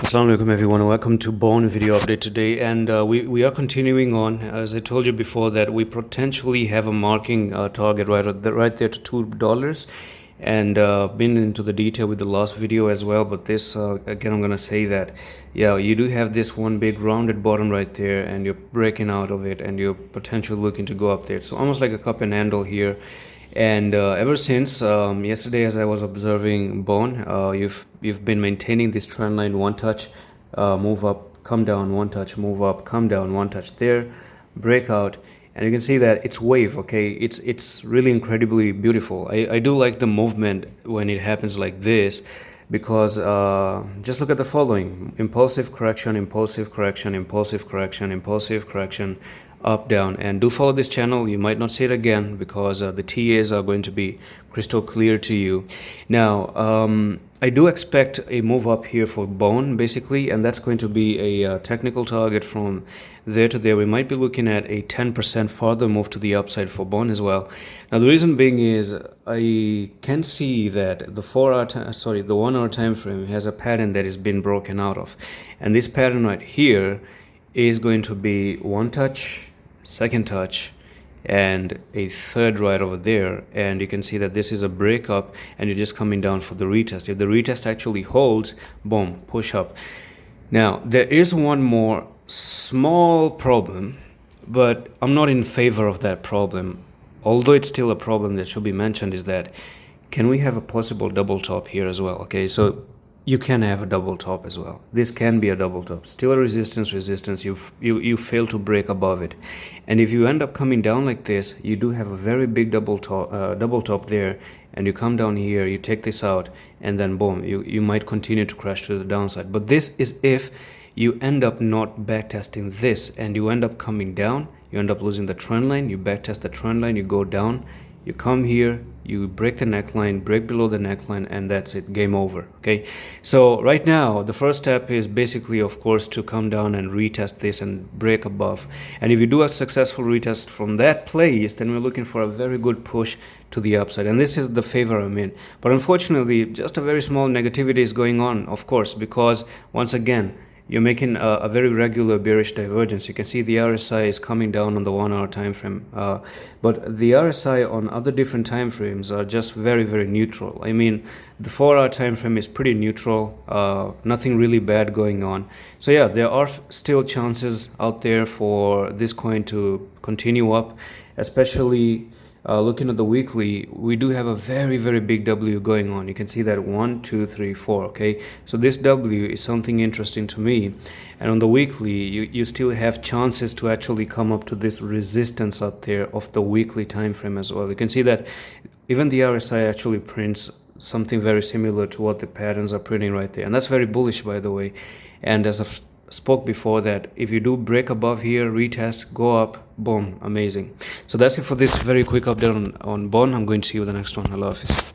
Assalamu alaikum everyone, welcome to Bone video update today, and we are continuing on. As I told you before, that we potentially have a marking target right there to $2, and been into the detail with the last video as well. But this again, I'm gonna say that yeah, you do have this one big rounded bottom right there, and you're breaking out of it, and you're potentially looking to go up there. So almost like a cup and handle here. And ever since yesterday, as I was observing Bone, you've been maintaining this trend line: one touch, move up, come down, one touch, move up, come down, one touch there, breakout, and you can see that it's wave. Okay, it's really incredibly beautiful. I do like the movement when it happens like this, because just look at the following: impulsive correction, impulsive correction, impulsive correction, impulsive correction, up, down. And do follow this channel. You might not see it again, because the TAs are going to be crystal clear to you. Now I do expect a move up here for Bone basically, and that's going to be a technical target from there to there. We might be looking at a 10% further move to the upside for Bone as well. Now the reason being is I can see that the 1 hour time frame has a pattern that has been broken out of, and this pattern right here is going to be one touch, second touch, and a third right over there. And you can see that this is a breakup, and you're just coming down for the retest. If the retest actually holds, boom, push up. Now there is one more small problem, but I'm not in favor of that problem, although it's still a problem that should be mentioned, is that can we have a possible double top here as well? Okay, so you can have a double top as well. This can be a double top, still a resistance. You fail to break above it, and if you end up coming down like this, you do have a very big double top there, and you come down here, you take this out, and then boom, you might continue to crash to the downside. But this is if you end up not backtesting this, and you end up coming down, you end up losing the trend line, you backtest the trend line, you go down, you come here, you break the neckline, break below the neckline, and that's it, game over. Okay, so right now the first step is basically, of course, to come down and retest this and break above. And if you do a successful retest from that place, then we're looking for a very good push to the upside, and this is the favor I'm in. But unfortunately, just a very small negativity is going on, of course, because once again, you're making a very regular bearish divergence. You can see the RSI is coming down on the 1 hour time frame, but the RSI on other different time frames are just very, very neutral. I mean, the 4 hour time frame is pretty neutral, nothing really bad going on. So yeah, there are still chances out there for this coin to continue up, especially looking at the weekly. We do have a very, very big W going on. You can see that 1 2 3 4. Okay, so this W is something interesting to me, and on the weekly you still have chances to actually come up to this resistance out there of the weekly time frame as well. You can see that even the RSI actually prints something very similar to what the patterns are printing right there, and that's very bullish, by the way. And as I've spoke before, that if you do break above here, retest, go up, boom, amazing. So that's it for this very quick update on Bone. I'm going to see you in the next one. Allah Hafiz.